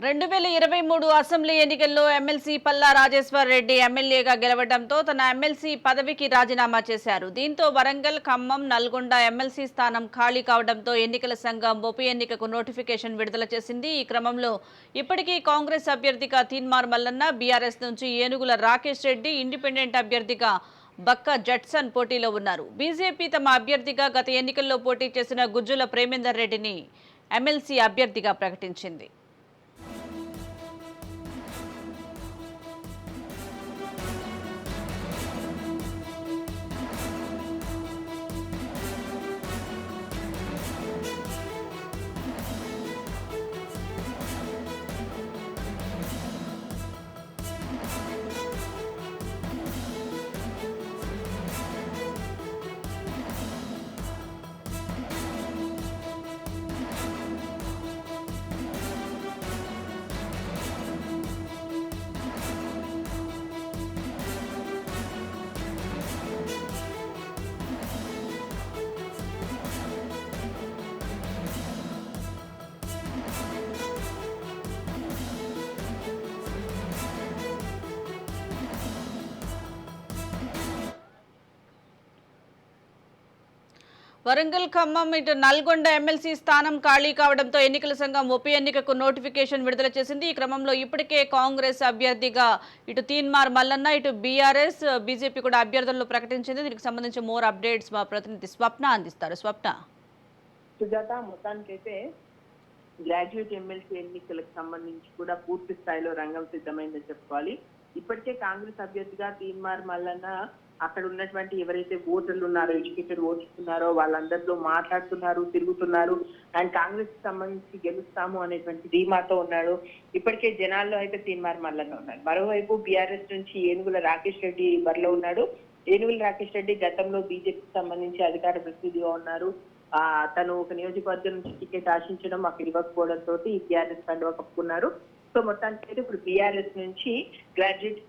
2023 assembly ఎన్నికల్లో MLC Palla Rajeshwar Reddy ఎమ్మెల్యేగా గెలవడంతో తన ఎమ్మెల్సీ పదవికి రాజీనామా చేశారు. దీంతో వరంగల్, ఖమ్మం, నల్గొండ ఎమ్మెల్సీ స్థానం ఖాళీ కావడంతో ఎన్నికల సంఘం ఉప ఎన్నికకు నోటిఫికేషన్ విడుదల చేసింది. ఈ క్రమంలో ఇప్పటికీ కాంగ్రెస్ అభ్యర్థిగా తీన్మార్ మల్లన్న, బీఆర్ఎస్ నుంచి ఏనుగుల రాకేష్ రెడ్డి, ఇండిపెండెంట్ అభ్యర్థిగా బక్క జట్సన్ పోటీలో ఉన్నారు. బీజేపీ తమ అభ్యర్థిగా గత ఎన్నికల్లో పోటీ చేసిన గుజ్జుల ప్రేమేందర్ రెడ్డిని ఎమ్మెల్సీ అభ్యర్థిగా ప్రకటించింది. వరంగల్, ఖమ్మం, ఇటు నల్గొండ ఎమ్మెల్సీ స్థానం ఖాళీ కావడంతో ఎన్నికల సంఘం ఉప ఎన్నికకు నోటిఫికేషన్ విడుదల చేసింది. ఈ క్రమంలో ఇప్పటికే కాంగ్రెస్ అభ్యర్థిగా ఇటు తీన్మార్ మల్లన్న, ఇటు బీఆర్ఎస్, బీజేపీ కూడా అభ్యర్థులను ప్రకటించింది. దీనికి సంబంధించి మోర్ అప్డేట్స్ మా ప్రతినిధి స్వప్న అందిస్తారు. స్వప్న. సుజాత, మొత్తానికైతే గ్రాడ్యుయేట్ ఎమ్మెల్సీ ఎన్నికలకు సంబంధించి కూడా పూర్తి స్థాయిలో రంగం సిద్ధమైందని చెప్పుకోవాలి. ఇప్పటికే కాంగ్రెస్ అభ్యర్థిగా తీన్మార్ మల్లన్న అక్కడ ఉన్నటువంటి ఎవరైతే ఓటర్లు ఉన్నారో, ఎడ్యుకేటెడ్ ఓటర్స్ ఉన్నారో వాళ్ళందరితో మాట్లాడుతున్నారు, తిరుగుతున్నారు. అండ్ కాంగ్రెస్ కి సంబంధించి గెలుస్తాము అనేటువంటి ధీమాతో ఉన్నాడు. ఇప్పటికే జనాల్లో అయితే తీన్మార్ మల్లన్న ఉన్నారు. మరోవైపు బీఆర్ఎస్ నుంచి ఏనుగుల రాకేష్ రెడ్డి బరిలో ఉన్నాడు. ఏనుగుల రాకేష్ రెడ్డి గతంలో బీజేపీకి సంబంధించి అధికార ప్రతినిధిగా ఉన్నారు. తను ఒక నియోజకవర్గం నుంచి టికెట్ ఆశించడం అక్కడ ఇవ్వకపోవడంతో ఈ బీఆర్ఎస్ కండువా కప్పుకున్నారు. సో మొత్తానికి అయితే ఇప్పుడు బీఆర్ఎస్ నుంచి గ్రాడ్యుయేట్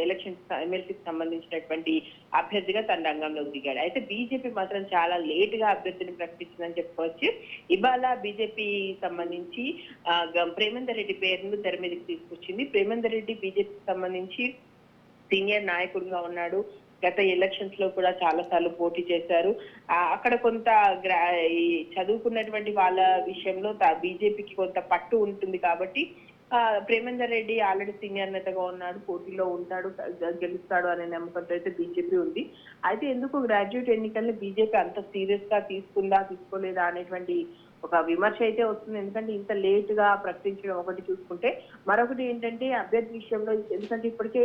ఎలక్షన్ ఎమ్మెల్సీకి సంబంధించినటువంటి అభ్యర్థిగా తన రంగంలోకి దిగాడు. అయితే బీజేపీ మాత్రం చాలా లేట్ గా అభ్యర్థిని ప్రకటించిందని చెప్పుకోవచ్చు. ఇవాళ బీజేపీ సంబంధించి ప్రేమేందర్ రెడ్డి పేరును తెర మీదకి తీసుకొచ్చింది. ప్రేమేందర్ రెడ్డి బీజేపీకి సంబంధించి సీనియర్ నాయకుడిగా ఉన్నాడు. గత ఎలక్షన్స్ లో కూడా చాలా సార్లు పోటీ చేశారు. అక్కడ కొంత చదువుకున్నటువంటి వాళ్ళ విషయంలో బీజేపీకి కొంత పట్టు ఉంటుంది కాబట్టి ప్రేమేందర్ రెడ్డి ఆల్రెడీ సీనియర్ నేతగా ఉన్నాడు, పోటీలో ఉంటాడు, గెలుస్తాడు అనే నమ్మకంతో అయితే బీజేపీ ఉంది. అయితే ఎందుకు గ్రాడ్యుయేట్ ఎన్నికల్ని బీజేపీ అంత సీరియస్ గా తీసుకుందా తీసుకోలేదా అనేటువంటి ఒక విమర్శ అయితే వస్తుంది. ఎందుకంటే ఇంత లేట్ గా ప్రకటించడం ఒకటి చూసుకుంటే, మరొకటి ఏంటంటే అభ్యర్థి విషయంలో, ఎందుకంటే ఇప్పటికే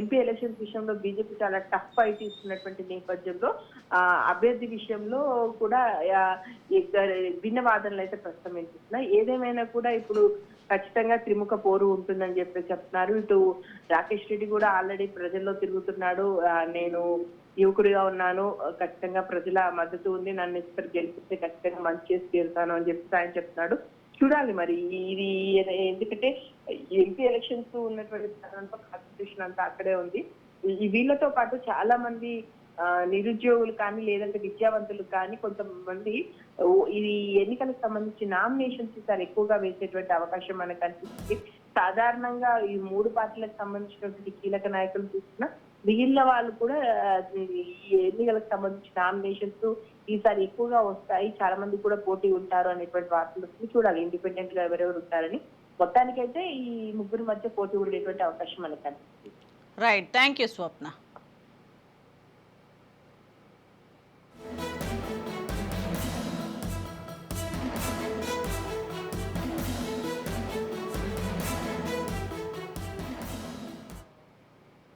ఎంపీ ఎలక్షన్స్ విషయంలో బీజేపీ చాలా టఫ్ ఫైట్ ఇస్తున్నటువంటి నేపథ్యంలో అభ్యర్థి విషయంలో కూడా భిన్న వాదనలు అయితే ప్రస్తుతం వినిపిస్తున్నాయి. ఏదేమైనా కూడా ఇప్పుడు ఖచ్చితంగా త్రిముఖ పోరు ఉంటుందని చెప్తున్నారు. ఇటు రాకేష్ రెడ్డి కూడా ఆల్రెడీ ప్రజల్లో తిరుగుతున్నాడు. నేను యువకుడిగా ఉన్నాను, ఖచ్చితంగా ప్రజల మద్దతు ఉంది, నన్ను ఇద్దరు గెలిపిస్తే ఖచ్చితంగా మంచి చేసి తీరుతాను అని చెప్పి ఆయన చెప్తున్నాడు. చూడాలి మరి ఇది, ఎందుకంటే ఎంపీ ఎలక్షన్స్ ఉన్నటువంటి కాన్స్టిట్యూషన్ అంతా అక్కడే ఉంది. వీళ్ళతో పాటు చాలా మంది నిరుద్యోగులు కానీ లేదంటే విద్యావంతులు కానీ కొంతమంది ఇది ఎన్నికలకు సంబంధించి నామినేషన్స్ ఈసారి ఎక్కువగా వేసేటువంటి అవకాశం మనకు కనిపిస్తుంది. సాధారణంగా ఈ మూడు పార్టీలకు సంబంధించినటువంటి కీలక నాయకులు చూసిన మిగిలిన వాళ్ళు కూడా ఈ ఎన్నికలకు సంబంధించి నామినేషన్స్ ఈసారి ఎక్కువగా వస్తాయి, చాలా మంది కూడా పోటీ ఉంటారు అనేటువంటి వార్తలు వస్తుంది. చూడాలి ఇండిపెండెంట్ గా ఎవరెవరు ఉంటారని. మొత్తానికైతే ఈ ముగ్గురు మధ్య పోటీ ఉండేటువంటి అవకాశం మనకు కనిపిస్తుంది. Right, thank you Swapna.